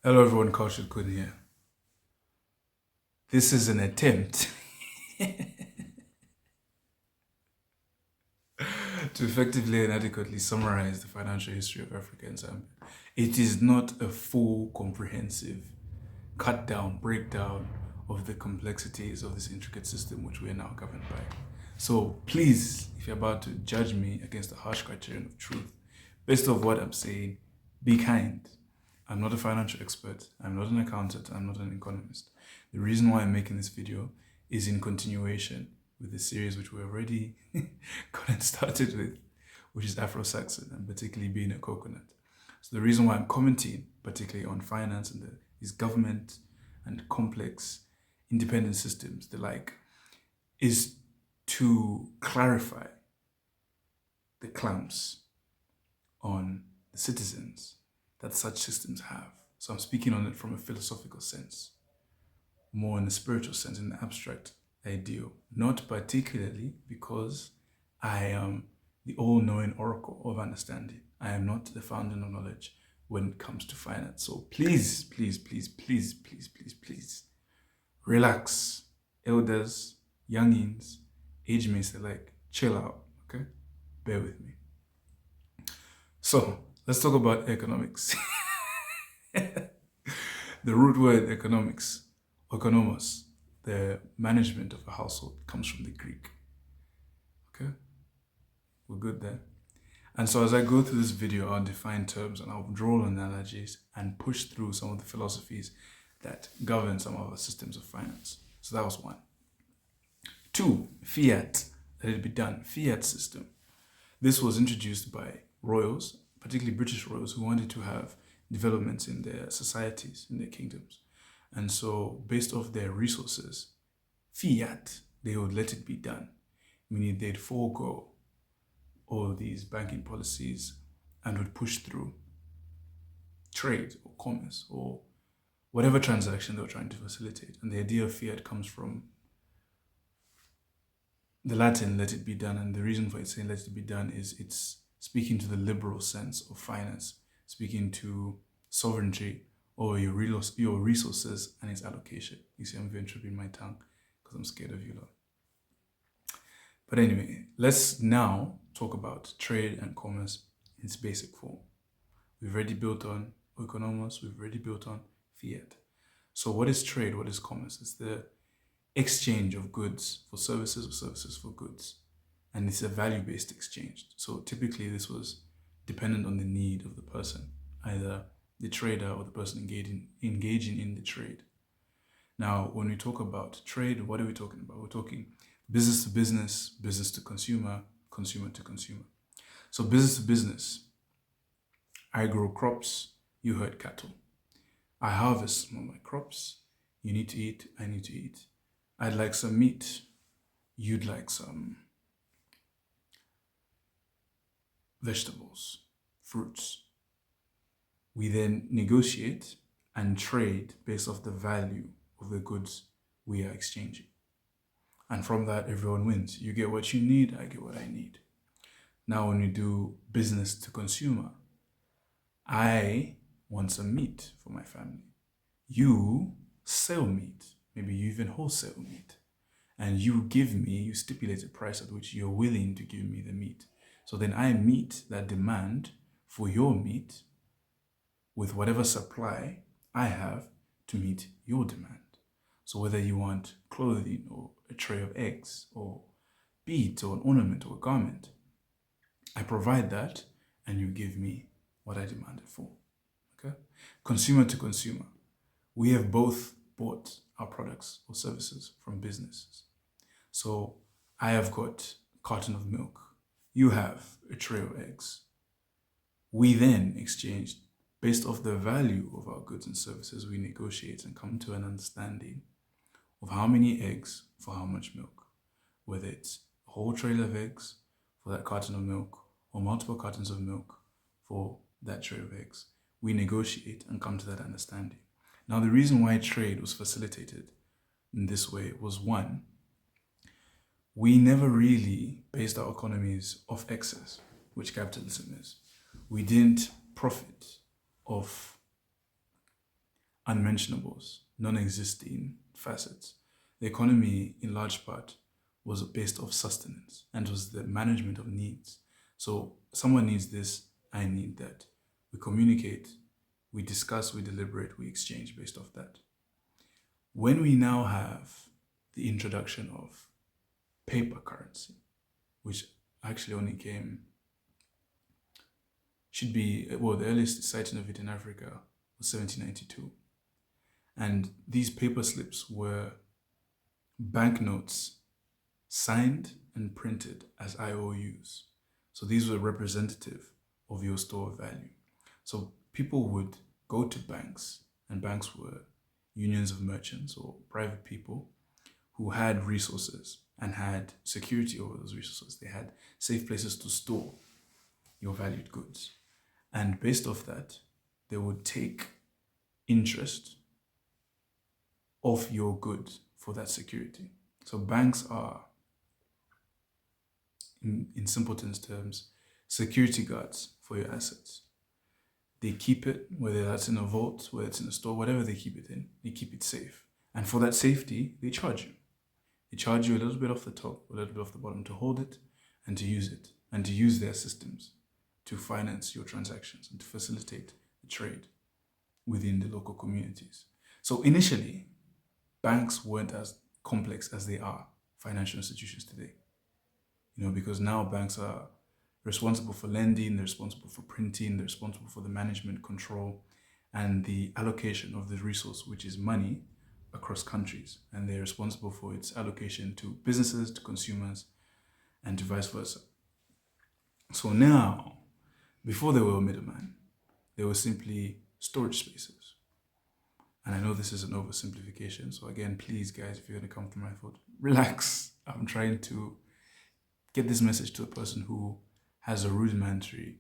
Hello everyone, Kultured Khun here. This is an attempt to effectively and adequately summarize the financial history of Africa and Zambia. It is not a full, comprehensive cut down, breakdown of the complexities of this intricate system which we are now governed by. So please, if you're about to judge me against the harsh criterion of truth, based off what I'm saying, be kind. I'm not a financial expert. I'm not an accountant. I'm not an economist. The reason why I'm making this video is in continuation with the series which we already gotten started with, which is Afro Saxon, and particularly being a coconut. So the reason why I'm commenting, particularly on finance and these government and complex independent systems, the like, is to clarify the clamps on the citizens that such systems have. So I'm speaking on it from a philosophical sense, more in a spiritual sense, in the abstract ideal, not particularly because I am the all-knowing oracle of understanding. I am not the fountain of knowledge when it comes to finance. So please, please, please, please, please, please, please, relax. Elders, youngins, age mates alike, chill out, okay? Bear with me. So let's talk about economics. The root word economics, oikonomos, the management of a household, comes from the Greek. Okay? We're good there. And so as I go through this video, I'll define terms and I'll draw analogies and push through some of the philosophies that govern some of our systems of finance. So that was one. Two, fiat, let it be done. Fiat system. This was introduced by royals, particularly British royals, who wanted to have developments in their societies, in their kingdoms. And so based off their resources, fiat, they would let it be done, meaning they'd forego all these banking policies and would push through trade or commerce or whatever transaction they were trying to facilitate. And the idea of fiat comes from the Latin, let it be done. And the reason for it saying let it be done is it's speaking to the liberal sense of finance, speaking to sovereignty over your resources and its allocation. You see, I'm venturing my tongue because I'm scared of you lot. But anyway, let's now talk about trade and commerce in its basic form. We've already built on oikonomos, we've already built on fiat. So what is trade? What is commerce? It's the exchange of goods for services or services for goods. And it's a value-based exchange. So typically this was dependent on the need of the person, either the trader or the person engaging in the trade. Now, when we talk about trade, what are we talking about? We're talking business to business, business to consumer, consumer to consumer. So business to business, I grow crops, you herd cattle. I harvest some of my crops, you need to eat, I need to eat. I'd like some meat, you'd like some vegetables, fruits. We then negotiate and trade based off the value of the goods we are exchanging. And from that, everyone wins. You get what you need, I get what I need. Now, when we do business to consumer, I want some meat for my family. You sell meat. Maybe you even wholesale meat. And you stipulate a price at which you're willing to give me the meat. So then I meet that demand for your meat with whatever supply I have to meet your demand. So whether you want clothing or a tray of eggs or beads or an ornament or a garment, I provide that and you give me what I demanded for. Okay? Consumer to consumer. We have both bought our products or services from businesses. So I have got a carton of milk. You have a tray of eggs. We then exchanged based off the value of our goods and services. We negotiate and come to an understanding of how many eggs for how much milk, whether it's a whole trailer of eggs for that carton of milk or multiple cartons of milk for that tray of eggs. We negotiate and come to that understanding. Now, the reason why trade was facilitated in this way was, one, we never really based our economies off excess, which capitalism is. We didn't profit off unmentionables, non-existing facets. The economy, in large part, was based off sustenance and was the management of needs. So someone needs this, I need that. We communicate, we discuss, we deliberate, we exchange based off that. When we now have the introduction of paper currency, which actually only should be, well, the earliest sighting of it in Africa was 1792. And these paper slips were banknotes signed and printed as IOUs. So these were representative of your store of value. So people would go to banks, and banks were unions of merchants or private people who had resources and had security over those resources. They had safe places to store your valued goods. And based off that, they would take interest of your goods for that security. So banks are, in simpleton's terms, security guards for your assets. They keep it, whether that's in a vault, whether it's in a store, whatever they keep it in, they keep it safe. And for that safety, they charge you. They charge you a little bit off the top, a little bit off the bottom to hold it and to use it, and to use their systems to finance your transactions and to facilitate the trade within the local communities. So initially, banks weren't as complex as they are financial institutions today. Because now banks are responsible for lending, they're responsible for printing, they're responsible for the management, control, and the allocation of the resource, which is money, across countries. And they're responsible for its allocation to businesses, to consumers, and to vice versa. So now, before there were a middleman, there were simply storage spaces. And I know this is an oversimplification. So again, please guys, if you're gonna come to my foot, relax. I'm trying to get this message to a person who has a rudimentary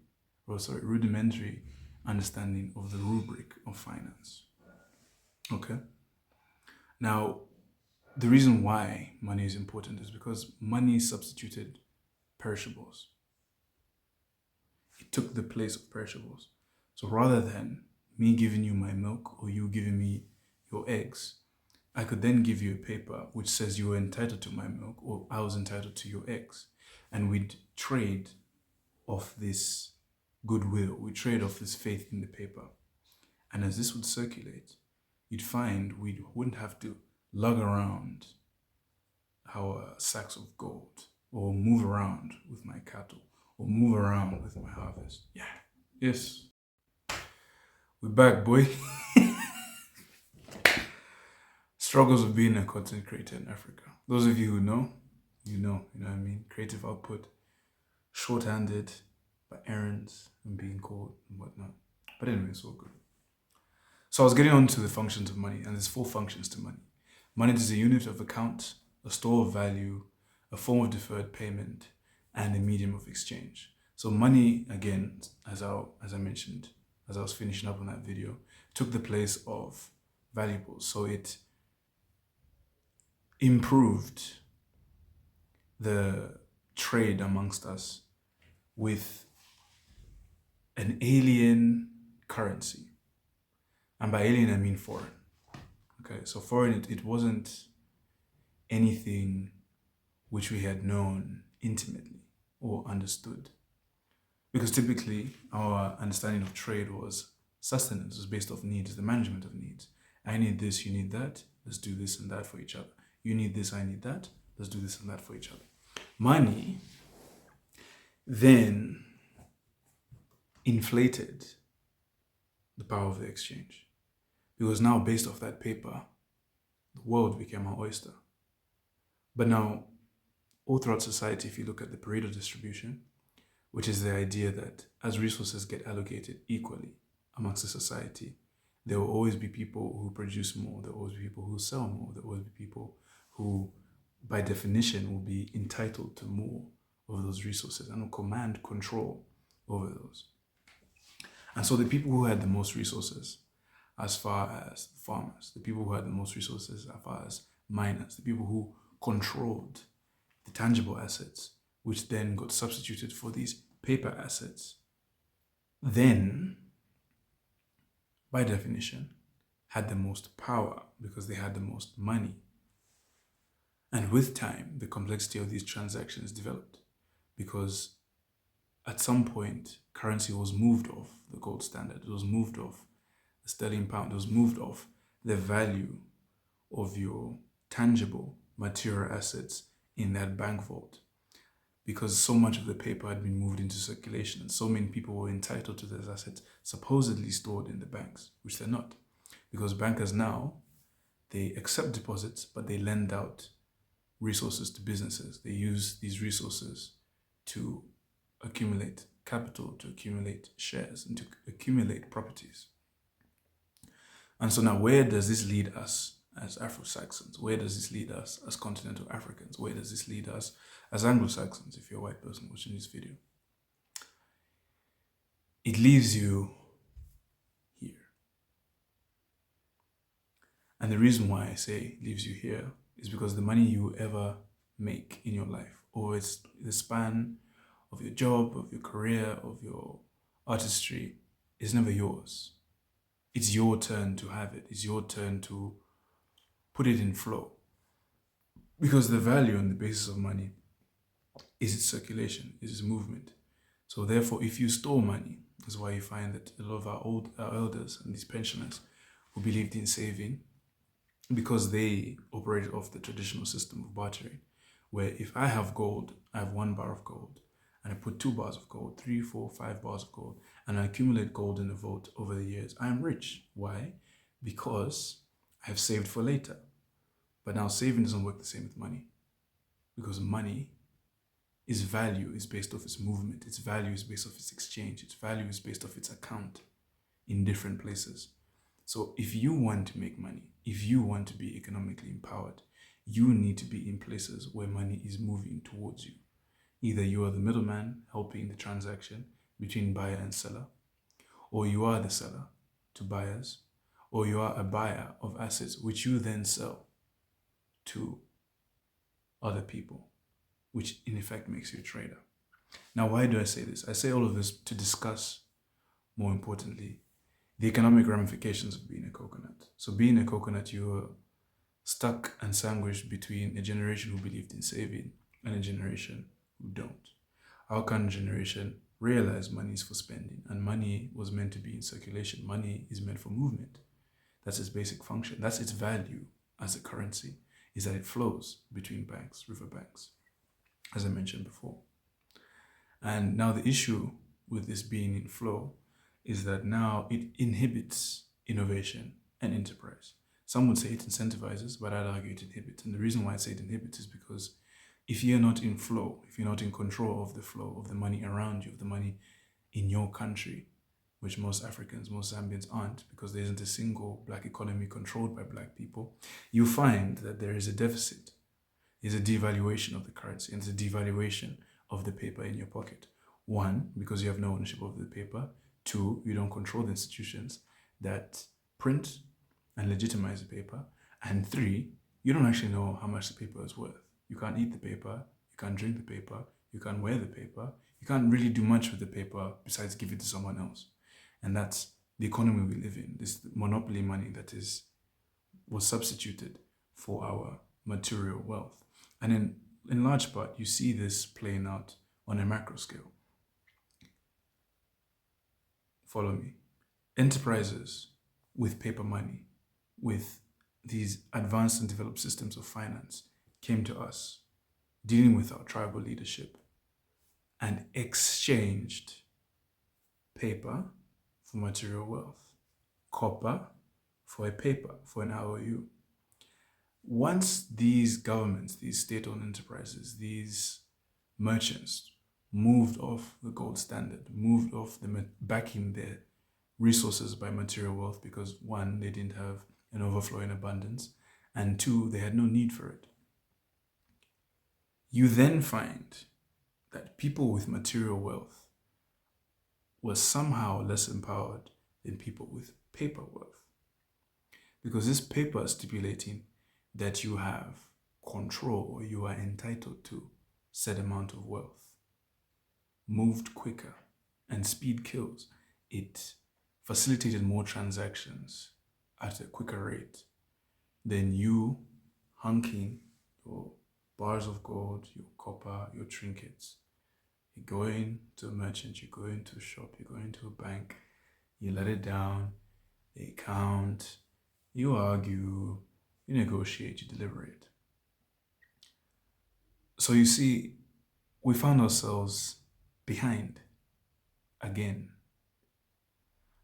understanding of the rubric of finance. Okay? Now, the reason why money is important is because money substituted perishables. It took the place of perishables. So rather than me giving you my milk or you giving me your eggs, I could then give you a paper which says you were entitled to my milk or I was entitled to your eggs. And we'd trade off this goodwill, we trade off this faith in the paper. And as this would circulate, you'd find we wouldn't have to lug around our sacks of gold or move around with my cattle or move around with my harvest. Yeah, yes. We're back, boy. Struggles of being a content creator in Africa. Those of you who know, you know what I mean? Creative output, shorthanded by errands and being called and whatnot. But anyway, it's all good. So I was getting on to the functions of money, and there's 4 functions to money. Money is a unit of account, a store of value, a form of deferred payment, and a medium of exchange. So money, again, as I mentioned, as I was finishing up on that video, took the place of valuables. So it improved the trade amongst us with an alien currency. And by alien, I mean foreign. Okay, so foreign, it wasn't anything which we had known intimately or understood. Because typically our understanding of trade was sustenance, was based off needs, the management of needs. I need this, you need that, let's do this and that for each other. You need this, I need that, let's do this and that for each other. Money then inflated the power of the exchange. Because now based off that paper, the world became our oyster. But now, all throughout society, if you look at the Pareto distribution, which is the idea that as resources get allocated equally amongst the society, there will always be people who produce more, there will always be people who sell more, there will always be people who, by definition, will be entitled to more of those resources and will command control over those. And so the people who had the most resources, as far as farmers, the people who had the most resources as far as miners, the people who controlled the tangible assets, which then got substituted for these paper assets, then, by definition, had the most power because they had the most money. And with time, the complexity of these transactions developed because at some point, currency was moved off the gold standard. It was moved off the sterling pound. It was moved off the value of your tangible material assets in that bank vault because so much of the paper had been moved into circulation and so many people were entitled to those assets supposedly stored in the banks, which they're not. Because bankers now, they accept deposits, but they lend out resources to businesses. They use these resources to accumulate capital, to accumulate shares, and to accumulate properties. And so now where does this lead us as Afro Saxons? Where does this lead us as continental Africans? Where does this lead us as Anglo Saxons, if you're a white person watching this video? It leaves you here. And the reason why I say it leaves you here is because the money you ever make in your life, or it's the span of your job, of your career, of your artistry, is never yours. It's your turn to have it. It's your turn to put it in flow. Because the value and the basis of money is its circulation, is its movement. So therefore, if you store money, that's why you find that a lot of our elders and these pensioners who believed in saving, because they operated off the traditional system of bartering, where if I have gold, I have 1 bar of gold, and I put 2 bars of gold, 3, 4, 5 bars of gold, and I accumulate gold in the vault over the years, I am rich. Why? Because I have saved for later. But now saving doesn't work the same with money, because money, its value is based off its movement, its value is based off its exchange, its value is based off its account in different places. So if you want to make money, if you want to be economically empowered, you need to be in places where money is moving towards you. Either you are the middleman helping the transaction between buyer and seller, or you are the seller to buyers, or you are a buyer of assets which you then sell to other people, which in effect makes you a trader. Now, why do I say this? I say all of this to discuss, more importantly, the economic ramifications of being a coconut. So being a coconut, you're stuck and sandwiched between a generation who believed in saving and a generation who don't. Our current generation realized money is for spending, and money was meant to be in circulation. Money is meant for movement. That's its basic function. That's its value as a currency, is that it flows between banks, river banks, as I mentioned before. And now the issue with this being in flow is that now it inhibits innovation and enterprise. Some would say it incentivizes, but I'd argue it inhibits. And the reason why I say it inhibits is because if you're not in flow, if you're not in control of the flow of the money around you, of the money in your country, which most Africans, most Zambians aren't, because there isn't a single black economy controlled by black people, you find that there is a deficit. There's a devaluation of the currency, and there's a devaluation of the paper in your pocket. 1, because you have no ownership of the paper. 2, you don't control the institutions that print and legitimize the paper. And 3, you don't actually know how much the paper is worth. You can't eat the paper, you can't drink the paper, you can't wear the paper, you can't really do much with the paper besides give it to someone else. And that's the economy we live in, this monopoly money that was substituted for our material wealth. And in large part, you see this playing out on a macro scale. Follow me. Enterprises with paper money, with these advanced and developed systems of finance, came to us, dealing with our tribal leadership, and exchanged paper for material wealth, copper for a paper, for an IOU. Once these governments, these state-owned enterprises, these merchants moved off the gold standard, moved off backing their resources by material wealth because 1, they didn't have an overflow in abundance, and 2, they had no need for it. You then find that people with material wealth were somehow less empowered than people with paper wealth. Because this paper is stipulating that you have control, or you are entitled to said amount of wealth. Moved quicker, and speed kills. It facilitated more transactions at a quicker rate than you hunking your bars of gold, your copper, your trinkets. You go into a merchant, you go into a shop, you go into a bank, you let it down, they count, you argue, you negotiate, you deliberate. So you see, we found ourselves behind again.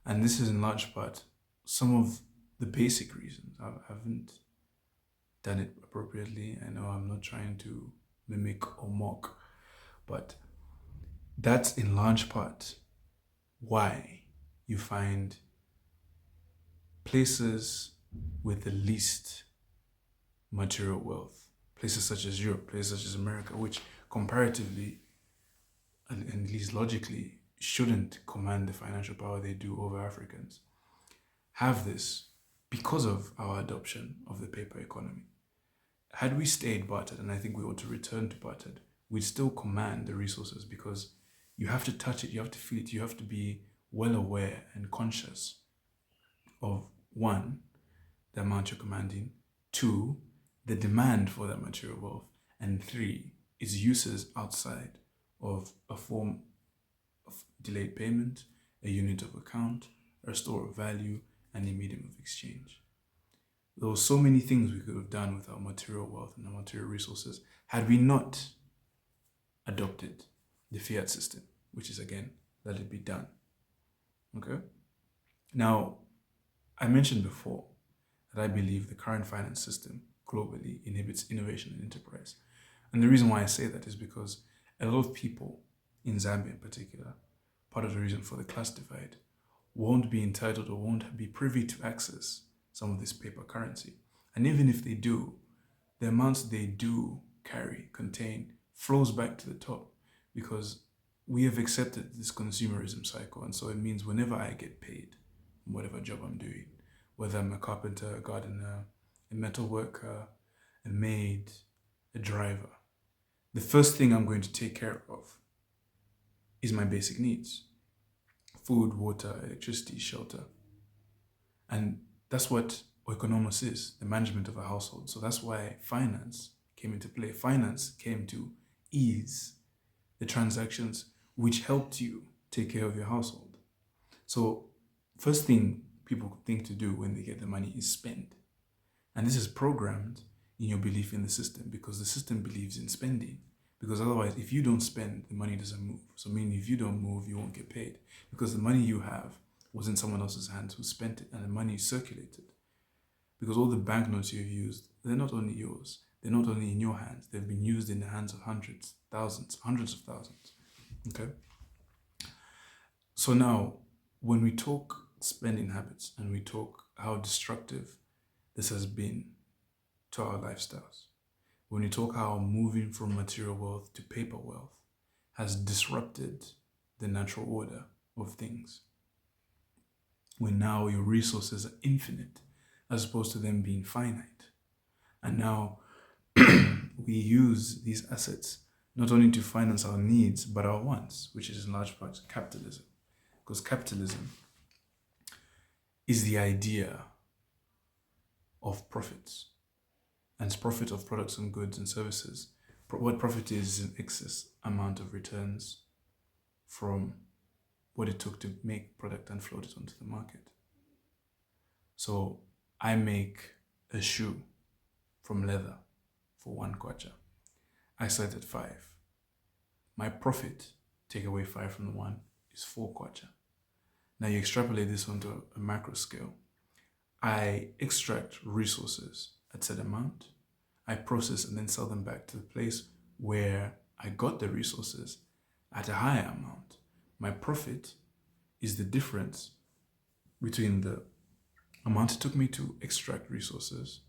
And this is in large part some of the basic reasons. I haven't done it appropriately. I know I'm not trying to mimic or mock, but that's in large part why you find places with the least material wealth, places such as Europe, places such as America, which comparatively and at least logically shouldn't command the financial power they do over Africans, have this because of our adoption of the paper economy. Had we stayed bartered, and I think we ought to return to bartered, we'd still command the resources because you have to touch it, you have to feel it, you have to be well aware and conscious of one, the amount you're commanding, two, the demand for that material wealth, and three, its uses outside of a form of delayed payment, a unit of account, a store of value, and a medium of exchange. There were so many things we could have done with our material wealth and our material resources had we not adopted the fiat system, which is again, let it be done. Okay? Now, I mentioned before that I believe the current finance system globally inhibits innovation and enterprise. And the reason why I say that is because a lot of people in Zambia in particular, part of the reason for the class divide, won't be entitled or won't be privy to access some of this paper currency. And even if they do, the amounts they do contain, flows back to the top because we have accepted this consumerism cycle. And so it means whenever I get paid, whatever job I'm doing, whether I'm a carpenter, a gardener, a metal worker, a maid, a driver, the first thing I'm going to take care of is my basic needs: food, water, electricity, shelter. And that's what economics is, the management of a household. So that's why finance came into play. Finance came to ease the transactions which helped you take care of your household. So first thing people think to do when they get the money is spend. And this is programmed in your belief in the system because the system believes in spending. Because otherwise, if you don't spend, the money doesn't move. So meaning if you don't move, you won't get paid. Because the money you have was in someone else's hands who spent it and the money is circulated. Because all the banknotes you've used, they're not only yours. They're not only in your hands. They've been used in the hands of hundreds, thousands, hundreds of thousands. Okay? So now, when we talk spending habits and we talk how destructive this has been to our lifestyles, when we talk how moving from material wealth to paper wealth has disrupted the natural order of things, when now your resources are infinite as opposed to them being finite. And now we use these assets not only to finance our needs, but our wants, which is in large part capitalism. Because capitalism is the idea of profits. And it's profit of products and goods and services. What profit is an excess amount of returns from what it took to make product and float it onto the market. So I make a shoe from leather for 1 kwacha. I sell it at 5. My profit, take away 5 from the 1, is 4 kwacha. Now you extrapolate this onto a macro scale. I extract resources at said amount. I process and then sell them back to the place where I got the resources at a higher amount. My profit is the difference between the amount it took me to extract resources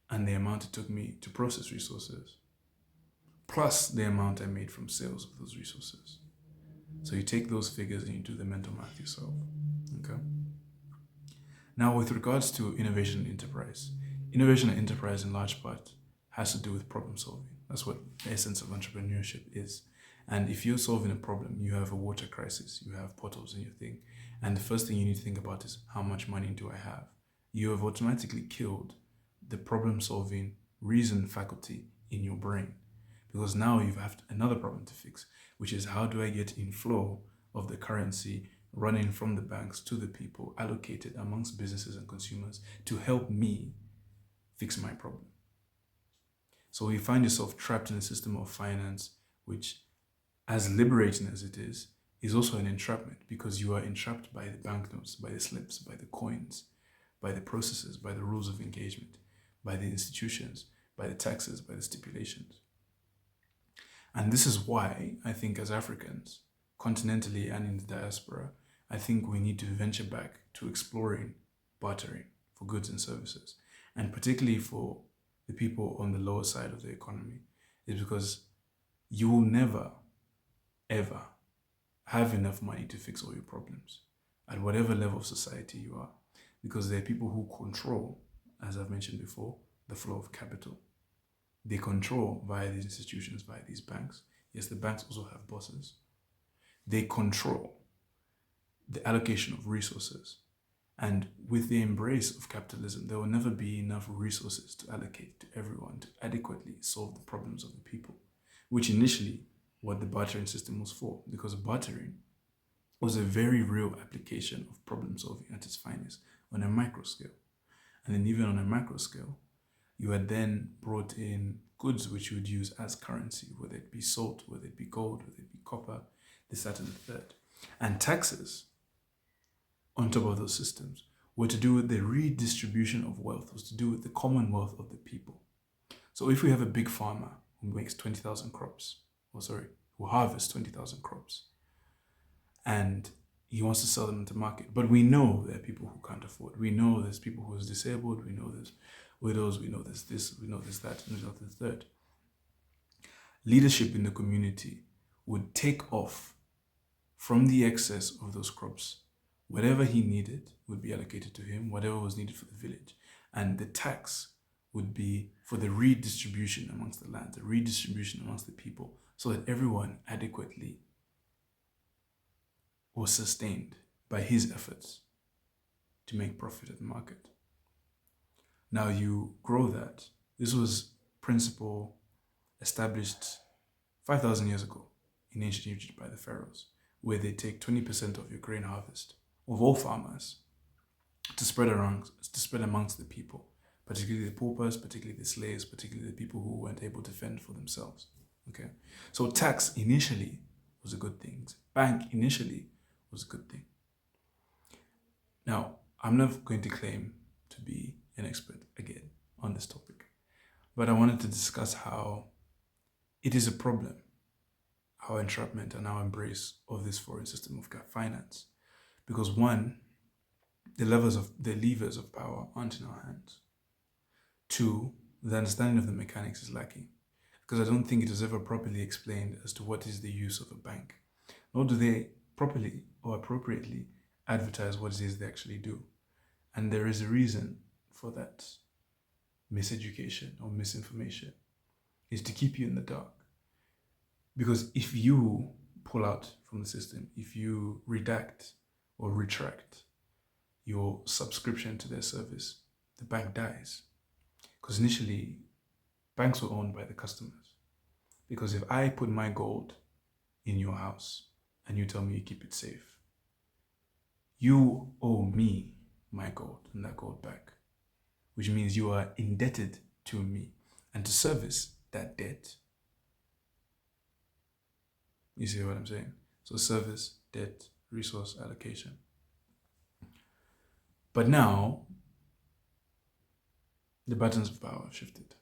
and the amount it took me to process resources, plus the amount I made from sales of those resources. So you take those figures and you do the mental math yourself. Okay. Now, with regards to innovation and enterprise in large part has to do with problem solving. That's what the essence of entrepreneurship is. And if you're solving a problem, you have a water crisis, you have potholes in your thing, and the first thing you need to think about is how much money do I have? you have automatically killed the problem solving reason faculty in your brain. Because now you have another problem to fix, which is how do I get inflow of the currency running from the banks to the people, allocated amongst businesses and consumers to help me fix my problem. So you find yourself trapped in a system of finance, which, as liberating as it is also an entrapment, because you are entrapped by the banknotes, by the slips, by the coins, by the processes, by the rules of engagement, by the institutions, by the taxes, by the stipulations. And this is why I think as Africans, continentally and in the diaspora, I think we need to venture back to exploring bartering for goods and services, and particularly for the people on the lower side of the economy, is because you will never, ever have enough money to fix all your problems at whatever level of society you are, because there are people who control, as I've mentioned before, the flow of capital. They control via these institutions, via these banks. Yes, the banks also have bosses. They control the allocation of resources. And with the embrace of capitalism, there will never be enough resources to allocate to everyone to adequately solve the problems of the people, which initially what the bartering system was for, because bartering was a very real application of problem solving at its finest on a micro scale. And then even on a macro scale, you had then brought in goods which you would use as currency, whether it be salt, whether it be gold, whether it be copper, this, that, and the third. And taxes on top of those systems were to do with the redistribution of wealth, was to do with the commonwealth of the people. So if we have a big farmer who makes 20,000 crops, who harvests 20,000 crops, and he wants to sell them into market, but we know there are people who can't afford. We know there's people who are disabled. We know there's widows. We know there's this. We know there's that. And we know there's third. Leadership in the community would take off from the excess of those crops. Whatever he needed would be allocated to him, whatever was needed for the village. And the tax would be for the redistribution amongst the land, the redistribution amongst the people, so that everyone adequately was sustained by his efforts to make profit at the market. Now you grow that. This was principle established 5,000 years ago in ancient Egypt by the pharaohs, where they take 20% of your grain harvest of all farmers to spread amongst the people, particularly the paupers, particularly the slaves, particularly the people who weren't able to fend for themselves. Okay, so tax initially was a good thing. Bank initially was a good thing. Now, I'm not going to claim to be an expert again on this topic, but I wanted to discuss how it is a problem, our entrapment and our embrace of this foreign system of finance. Because one, the levers of power aren't in our hands. Two, the understanding of the mechanics is lacking, because I don't think it is ever properly explained as to what is the use of a bank, nor do they properly or appropriately advertise what it is they actually do. And there is a reason for that miseducation or misinformation, is to keep you in the dark. Because if you pull out from the system, if you redact or retract your subscription to their service, the bank dies. Because initially, banks were owned by the customers. Because if I put my gold in your house and you tell me you keep it safe, you owe me my gold and that gold back, which means you are indebted to me. And to service that debt, you see what I'm saying? So service, debt, resource allocation. But now, the buttons of power have shifted.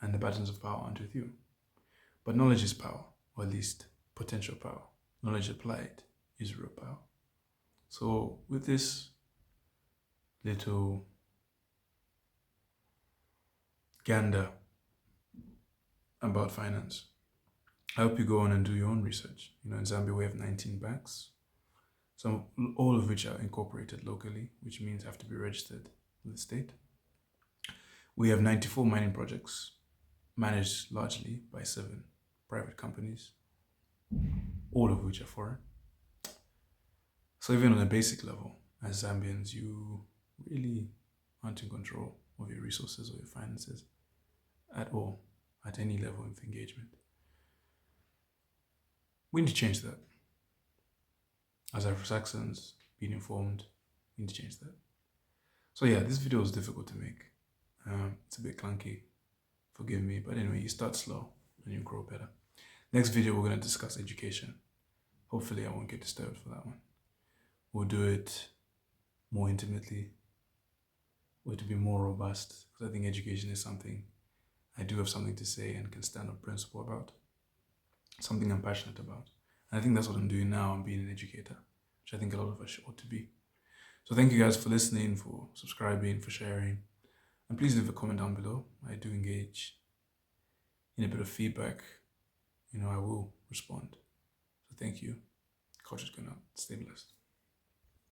And the buttons of power aren't with you. But knowledge is power, or at least potential power. Knowledge applied is real power. So with this little gander about finance, I hope you go on and do your own research. In Zambia we have 19 banks, all of which are incorporated locally, which means have to be registered with the state. We have 94 mining projects managed largely by 7 private companies, all of which are foreign. So even on a basic level, as Zambians, you really aren't in control of your resources or your finances at all, at any level of engagement. We need to change that. As Afro Saxons, being informed, we need to change that. So yeah, this video is difficult to make. It's a bit clunky, forgive me, but anyway, you start slow and you grow better. Next video, we're going to discuss education. Hopefully I won't get disturbed for that one. We'll do it more intimately, or to be more robust, because I think education is something I do have something to say and can stand up principle about, something I'm passionate about. And I think that's what I'm doing now. I'm being an educator, which I think a lot of us ought to be. So thank you guys for listening, for subscribing, for sharing. And please leave a comment down below. I do engage in a bit of feedback. I will respond. So thank you. Kultured Khun out. Stay blessed.